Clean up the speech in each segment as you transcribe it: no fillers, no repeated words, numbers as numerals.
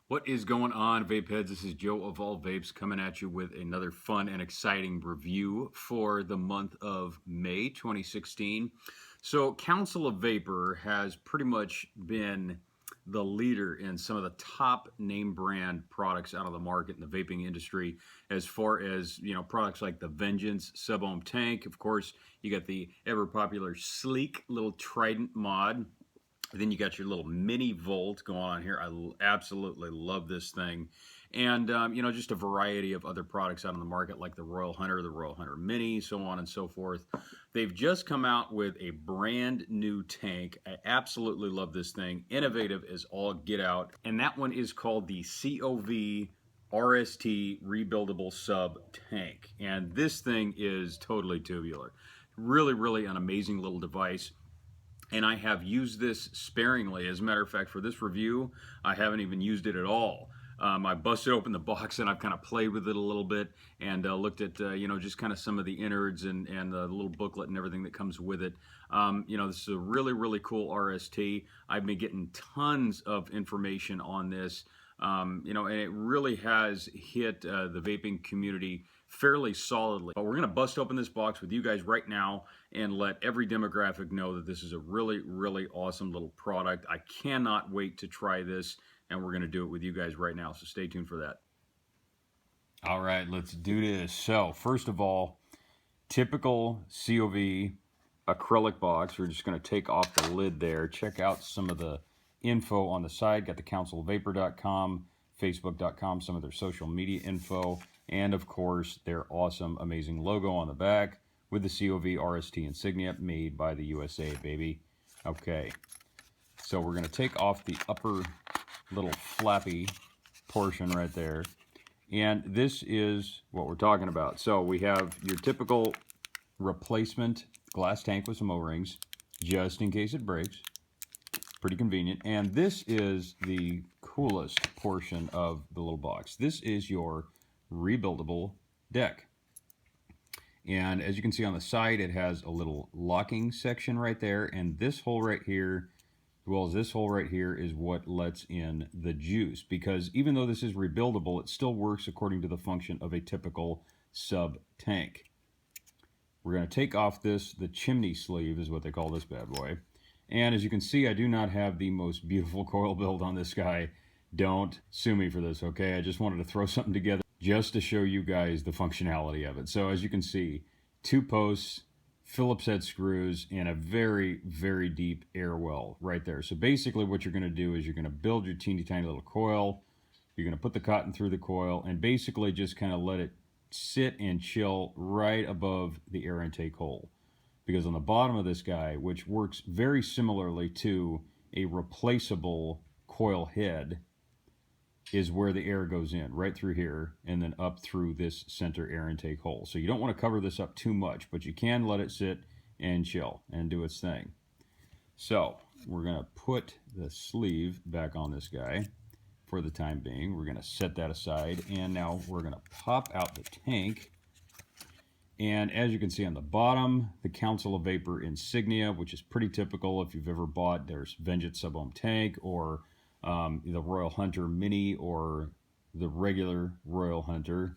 What is going on, vape heads? This is Joe of All Vapes coming at you with another fun and exciting review for the month of May 2016. So Council of Vapor has pretty much been the leader in some of the top name brand products out of the market in the vaping industry, as far as, you know, products like the Vengeance sub-ohm tank. Of course, you got the ever popular sleek little Trident mod. Then you got your little mini Volt going on here. I absolutely love this thing. And, you know, just a variety of other products out on the market like the Royal Hunter Mini, so on and so forth. They've just come out with a brand new tank. I absolutely love this thing. Innovative as all get out. And that one is called the COV-RST rebuildable sub tank. And this thing is totally tubular. Really an amazing little device. And I have used this sparingly. As a matter of fact, for this review, I haven't even used it at all. I busted open the box and I've kind of played with it a little bit and looked at, you know, just kind of some of the innards and the little booklet and everything that comes with it. You know, this is a really cool RST. I've been getting tons of information on this. You know, and it really has hit the vaping community fairly solidly. But we're going to bust open this box with you guys right now and let every demographic know that this is a really awesome little product. I cannot wait to try this, and we're going to do it with you guys right now, so stay tuned for that. All right, let's do this. So first of all, typical COV acrylic box. We're just going to take off the lid there. Check out some of the info on the side. Got the councilvapor.com, facebook.com, some of their social media info, and of course their awesome, amazing logo on the back with the COV-RST insignia, made by the USA, baby. Okay, so we're going to take off the upper little flappy portion right there, and this is what we're talking about. So we have your typical replacement glass tank with some O-rings, just in case it breaks. Pretty convenient. And this is the coolest portion of the little box. This is your rebuildable deck. And as you can see on the side, it has a little locking section right there. And this hole right here, as well as this hole right here, is what lets in the juice. Because even though this is rebuildable, it still works according to the function of a typical sub tank. We're going to take off the chimney sleeve is what they call this bad boy. And as you can see, I do not have the most beautiful coil build on this guy. Don't sue me for this, okay? I just wanted to throw something together just to show you guys the functionality of it. So as you can see, 2 posts, Phillips head screws, and a very deep air well right there. So basically what you're going to do is you're going to build your teeny tiny little coil. You're going to put the cotton through the coil and basically just kind of let it sit and chill right above the air intake hole. Because on the bottom of this guy, which works very similarly to a replaceable coil head, is where the air goes in, right through here, and then up through this center air intake hole. So you don't want to cover this up too much, but you can let it sit and chill and do its thing. So we're going to put the sleeve back on this guy for the time being. We're going to set that aside, and now we're going to pop out the tank. And as you can see on the bottom, the Council of Vapor insignia, which is pretty typical if you've ever bought their Vengeance sub-ohm tank or the Royal Hunter Mini or the regular Royal Hunter.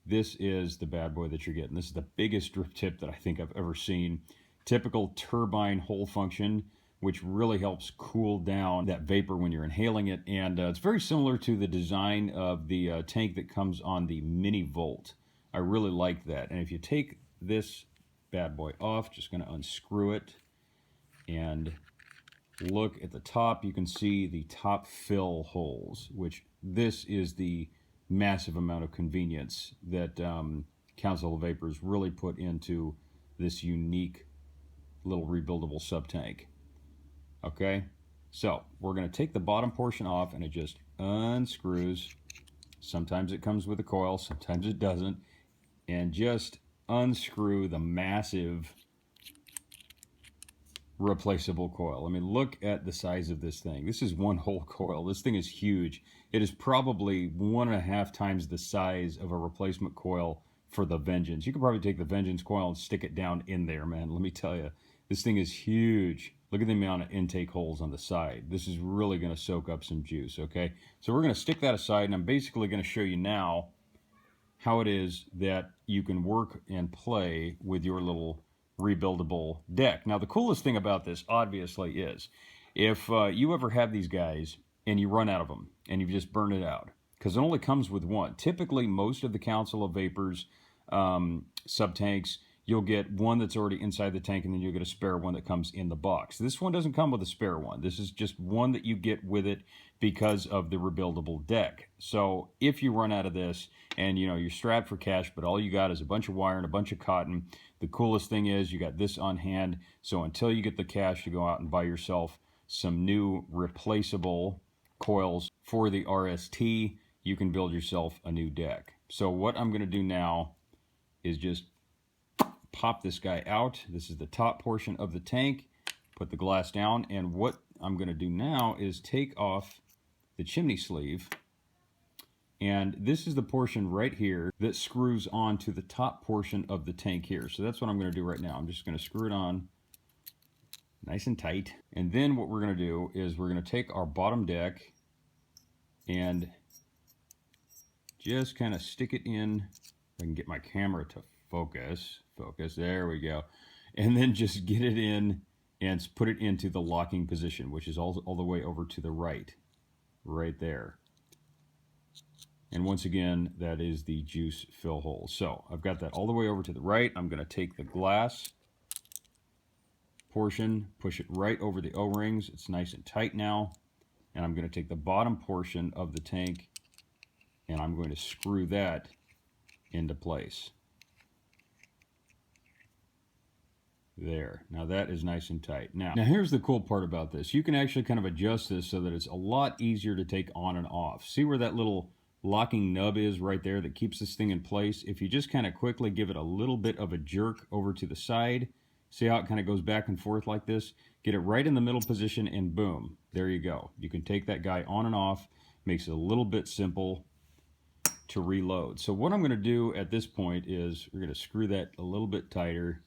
This is the bad boy that you're getting. This is the biggest drip tip that I think I've ever seen. Typical turbine hole function, which really helps cool down that vapor when you're inhaling it. And it's very similar to the design of the tank that comes on the Mini Volt. I really like that. And if you take this bad boy off, just going to unscrew it and look at the top, you can see the top fill holes, which this is the massive amount of convenience that Council of Vapors really put into this unique little rebuildable sub tank. Okay, so we're going to take the bottom portion off and it just unscrews. Sometimes it comes with a coil, sometimes it doesn't. And just unscrew the massive replaceable coil. I mean, look at the size of this thing. This is one whole coil. This thing is huge. It is probably 1.5 times the size of a replacement coil for the Vengeance. You could probably take the Vengeance coil and stick it down in there, man. Let me tell you, this thing is huge. Look at the amount of intake holes on the side. This is really going to soak up some juice, okay? So we're going to stick that aside, and I'm basically going to show you now how it is that you can work and play with your little rebuildable deck. Now, the coolest thing about this, obviously, is if you ever have these guys and you run out of them and you've just burned it out, because it only comes with one. Typically, most of the Council of Vapors sub-tanks, you'll get one that's already inside the tank, and then you'll get a spare one that comes in the box. This one doesn't come with a spare one. This is just one that you get with it because of the rebuildable deck. So if you run out of this and you're strapped for cash, but all you got is a bunch of wire and a bunch of cotton, the coolest thing is you got this on hand. So until you get the cash to go out and buy yourself some new replaceable coils for the RST, you can build yourself a new deck. So what I'm going to do now is just pop this guy out. This is the top portion of the tank. Put the glass down, and what I'm going to do now is take off the chimney sleeve, and this is the portion right here that screws on to the top portion of the tank here. So that's what I'm going to do right now. I'm just going to screw it on nice and tight, and then what we're going to do is we're going to take our bottom deck and just kind of stick it in. If I can get my camera to focus, there we go, and then just get it in and put it into the locking position, which is all the way over to the right there. And once again, that is the juice fill hole. So I've got that all the way over to the right. I'm going to take the glass portion, push it right over the O-rings. It's nice and tight now. And I'm going to take the bottom portion of the tank and I'm going to screw that into place. There. Now that is nice and tight. Now here's the cool part about this. You can actually kind of adjust this so that it's a lot easier to take on and off. See where that little locking nub is right there that keeps this thing in place? If you just kind of quickly give it a little bit of a jerk over to the side, see how it kind of goes back and forth like this? Get it right in the middle position and boom, there you go. You can take that guy on and off. Makes it a little bit simple to reload. So what I'm going to do at this point is we're going to screw that a little bit tighter.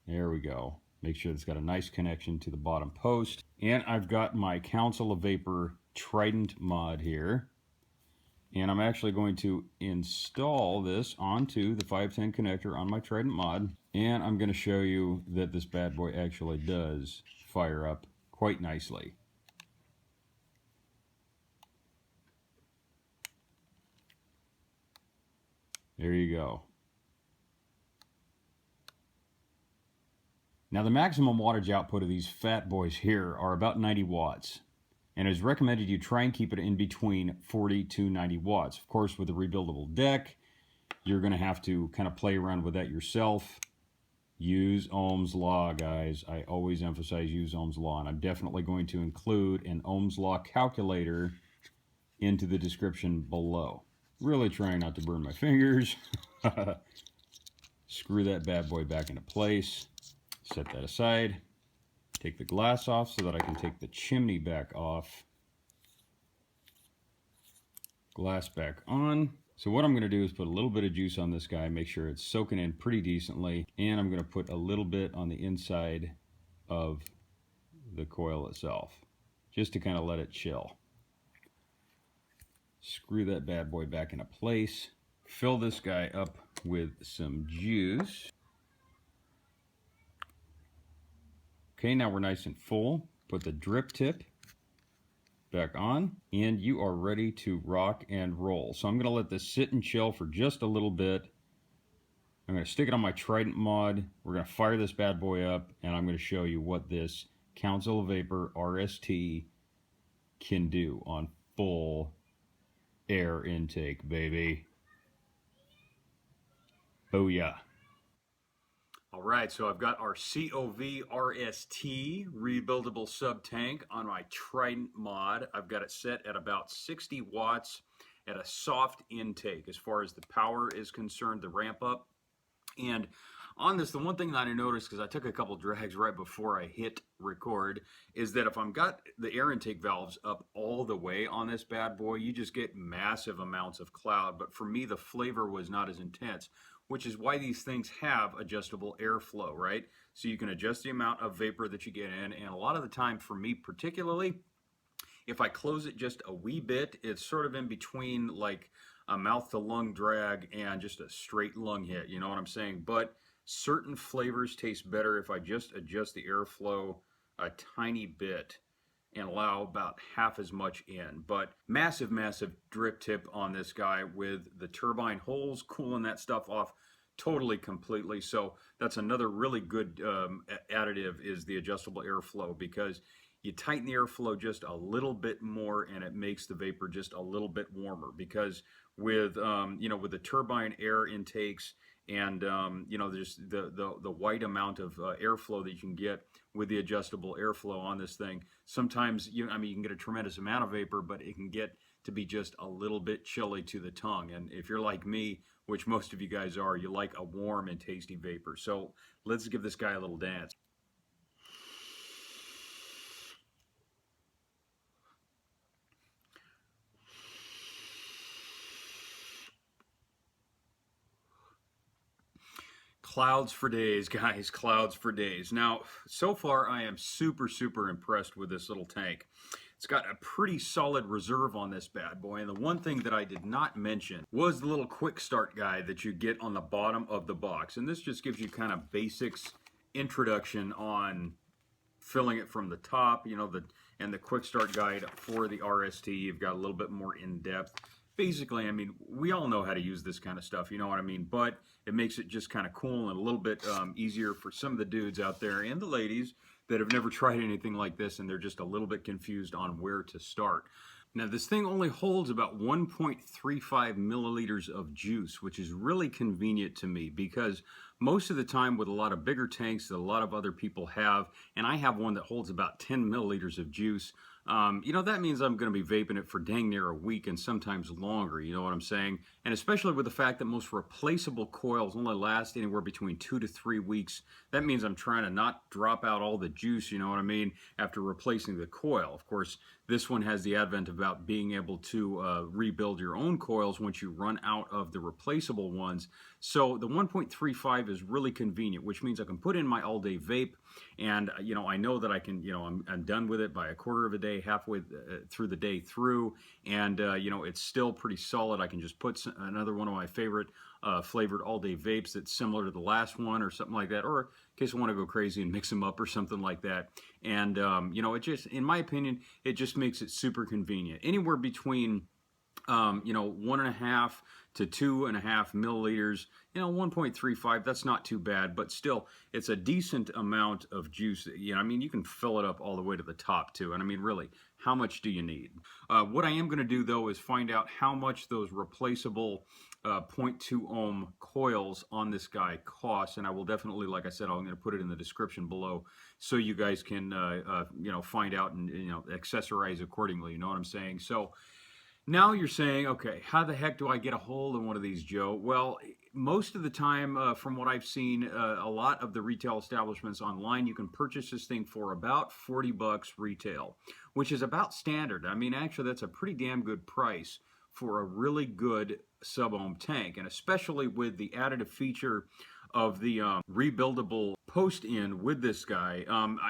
There we go. Make sure it's got a nice connection to the bottom post. And I've got my Council of Vapor Trident mod here. And I'm actually going to install this onto the 510 connector on my Trident mod. And I'm going to show you that this bad boy actually does fire up quite nicely. There you go. Now the maximum wattage output of these fat boys here are about 90 watts. And it's recommended you try and keep it in between 40 to 90 watts. Of course, with a rebuildable deck, you're going to have to kind of play around with that yourself. Use Ohm's law, guys. I always emphasize use Ohm's law. And I'm definitely going to include an Ohm's law calculator into the description below. Really trying not to burn my fingers. Screw that bad boy back into place. Set that aside. Take the glass off so that I can take the chimney back off. Glass back on. So what I'm going to do is put a little bit of juice on this guy, make sure it's soaking in pretty decently, and I'm going to put a little bit on the inside of the coil itself, just to kind of let it chill. Screw that bad boy back into place. Fill this guy up with some juice. Okay, now we're nice and full. Put the drip tip back on, and you are ready to rock and roll. So I'm going to let this sit and chill for just a little bit. I'm going to stick it on my Trident mod. We're going to fire this bad boy up, and I'm going to show you what this Council of Vapor RST can do on full air intake, baby. Booyah. All right, so I've got our COV-RST rebuildable sub tank on my Trident mod. I've got it set at about 60 watts at a soft intake as far as the power is concerned, the ramp up. And on this, the one thing that I noticed, because I took a couple drags right before I hit record, is that if I've got the air intake valves up all the way on this bad boy, you just get massive amounts of cloud. But for me, the flavor was not as intense. which is why these things have adjustable airflow, right? So you can adjust the amount of vapor that you get in, and a lot of the time, for me particularly, if I close it just a wee bit, it's sort of in between like a mouth to lung drag and just a straight lung hit, you know what I'm saying? But certain flavors taste better if I just adjust the airflow a tiny bit and allow about half as much in. But massive, massive drip tip on this guy with the turbine holes, cooling that stuff off totally completely. So that's another really good additive, is the adjustable airflow, because you tighten the airflow just a little bit more and it makes the vapor just a little bit warmer. Because with with the turbine air intakes and just the white amount of airflow that you can get with the adjustable airflow on this thing, sometimes you can get a tremendous amount of vapor, but it can get to be just a little bit chilly to the tongue. And if you're like me, which most of you guys are, you like a warm and tasty vapor. So let's give this guy a little dance. Clouds for days, guys, clouds for days. Now, so far I am super, super impressed with this little tank. It's got a pretty solid reserve on this bad boy, and the one thing that I did not mention was the little quick start guide that you get on the bottom of the box. And this just gives you kind of basics introduction on filling it from the top, and the quick start guide for the RST. You've got a little bit more in depth. Basically, we all know how to use this kind of stuff, you know what I mean? But it makes it just kind of cool and a little bit easier for some of the dudes out there and the ladies that have never tried anything like this, and they're just a little bit confused on where to start. Now, this thing only holds about 1.35 milliliters of juice, which is really convenient to me, because most of the time with a lot of bigger tanks that a lot of other people have, and I have one that holds about 10 milliliters of juice, that means I'm going to be vaping it for dang near a week and sometimes longer, you know what I'm saying? And especially with the fact that most replaceable coils only last anywhere between 2 to 3 weeks, that means I'm trying to not drop out all the juice, you know what I mean, after replacing the coil. Of course, this one has the advent about being able to rebuild your own coils once you run out of the replaceable ones. So the 1.35 is really convenient, which means I can put in my all-day vape, and I know that I can, I'm done with it by a quarter of a day, halfway through the day through, and it's still pretty solid. I can just put another one of my favorite flavored all-day vapes that's similar to the last one or something like that, or in case I want to go crazy and mix them up or something like that. And it just, in my opinion, it just makes it super convenient. Anywhere between 1.5 to 2.5 milliliters, 1.35, that's not too bad, but still, it's a decent amount of juice. You can fill it up all the way to the top too. And really, how much do you need? What I am going to do though is find out how much those replaceable 0.2 ohm coils on this guy cost, and I will definitely, like I said, I'm going to put it in the description below so you guys can find out and accessorize accordingly, you know what I'm saying? So now you're saying, okay, how the heck do I get a hold of one of these, Joe? Well, most of the time, from what I've seen, a lot of the retail establishments online, you can purchase this thing for about $40 retail, which is about standard. Actually, that's a pretty damn good price for a really good sub-ohm tank, and especially with the additive feature of the rebuildable post-in with this guy.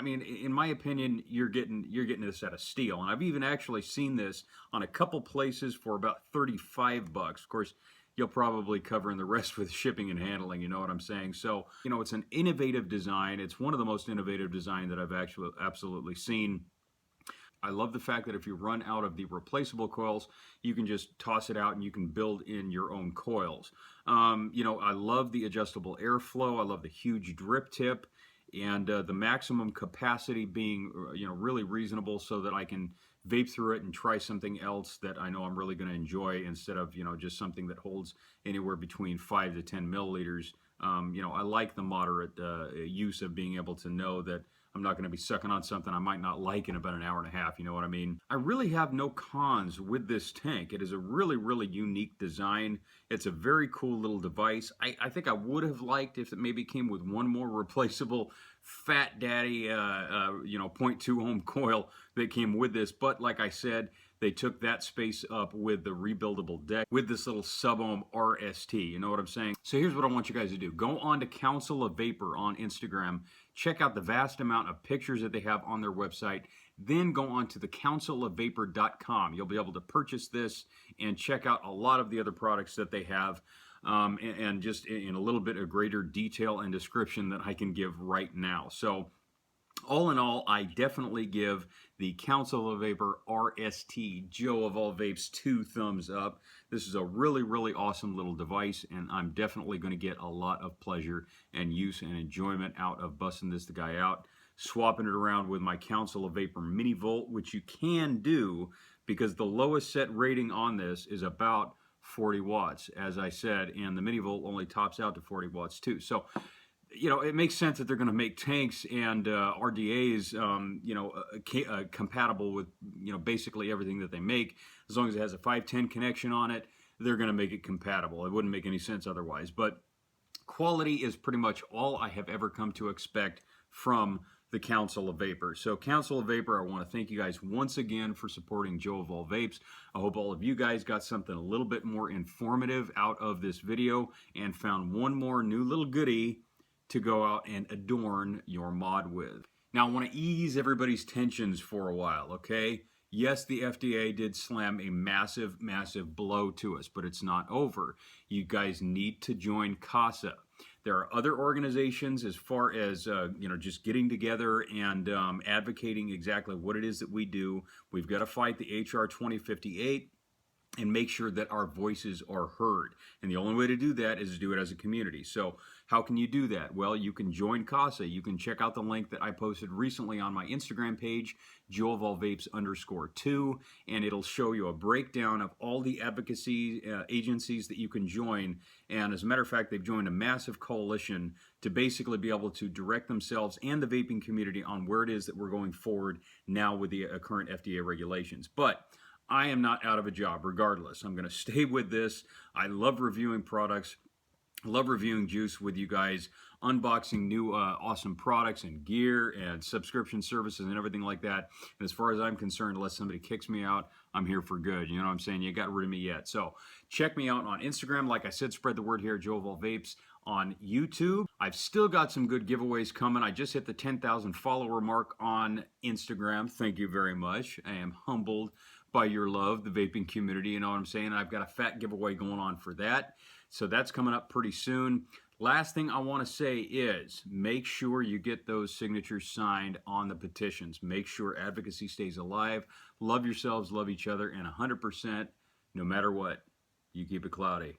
In my opinion, you're getting this at a steal, and I've even actually seen this on a couple places for about $35. Of course, you'll probably cover in the rest with shipping and handling, you know what I'm saying? So, it's an innovative design. It's one of the most innovative design that I've actually absolutely seen. I love the fact that if you run out of the replaceable coils, you can just toss it out and you can build in your own coils. I love the adjustable airflow. I love the huge drip tip, and the maximum capacity being, really reasonable, so that I can vape through it and try something else that I know I'm really going to enjoy, instead of, just something that holds anywhere between 5 to 10 milliliters. I like the moderate use of being able to know that I'm not going to be sucking on something I might not like in about an hour and a half, you know what I mean? I really have no cons with this tank. It is a really, really unique design. It's a very cool little device. I think I would have liked if it maybe came with one more replaceable fat daddy, you know, 0.2 ohm coil that came with this. But like I said, they took that space up with the rebuildable deck with this little sub-ohm RST. You know what I'm saying? So here's what I want you guys to do. Go on to Council of Vapor on Instagram. Check out the vast amount of pictures that they have on their website. Then go on to the councilofvapor.com. You'll be able to purchase this and check out a lot of the other products that they have. And just in a little bit of greater detail and description that I can give right now. So all in all, I definitely give the Council of Vapor RST Joe of all vapes 2 thumbs up. This is a really, really awesome little device, and I'm definitely going to get a lot of pleasure and use and enjoyment out of busting this guy out, swapping it around with my Council of Vapor Mini Volt, which you can do because the lowest set rating on this is about 40 watts, as I said, and the Mini Volt only tops out to 40 watts too. So, you know, it makes sense that they're going to make tanks and RDAs, you know, compatible with, you know, basically everything that they make. As long as it has a 510 connection on it, they're going to make it compatible. It wouldn't make any sense otherwise. But quality is pretty much all I have ever come to expect from the Council of Vapor. So Council of Vapor, I want to thank you guys once again for supporting Joe of all vapes. I hope all of you guys got something a little bit more informative out of this video and found one more new little goodie to go out and adorn your mod with. Now I want to ease everybody's tensions for a while, okay? Yes, the FDA did slam a massive, massive blow to us, but it's not over. You guys need to join CASA. There are other organizations as far as, you know, just getting together and advocating exactly what it is that we do. We've got to fight the HR 2058 and make sure that our voices are heard. And the only way to do that is to do it as a community. So how can you do that? Well, you can join CASA. You can check out the link that I posted recently on my Instagram page, joeofallvapes_2, and it'll show you a breakdown of all the advocacy agencies that you can join. And as a matter of fact, they've joined a massive coalition to basically be able to direct themselves and the vaping community on where it is that we're going forward now with the current FDA regulations. But I am not out of a job regardless. I'm going to stay with this. I love reviewing products. Love reviewing juice with you guys, unboxing new awesome products and gear and subscription services and everything like that. And as far as I'm concerned, unless somebody kicks me out, I'm here for good. You know what I'm saying? You got rid of me yet. So check me out on Instagram. Like I said, spread the word here, Joe of all vapes. On YouTube, I've still got some good giveaways coming. I just hit the 10,000 follower mark on Instagram. Thank you very much. I am humbled by your love, the vaping community. You know what I'm saying? I've got a fat giveaway going on for that. So that's coming up pretty soon. Last thing I want to say is make sure you get those signatures signed on the petitions. Make sure advocacy stays alive. Love yourselves, love each other, and 100%, no matter what, you keep it cloudy.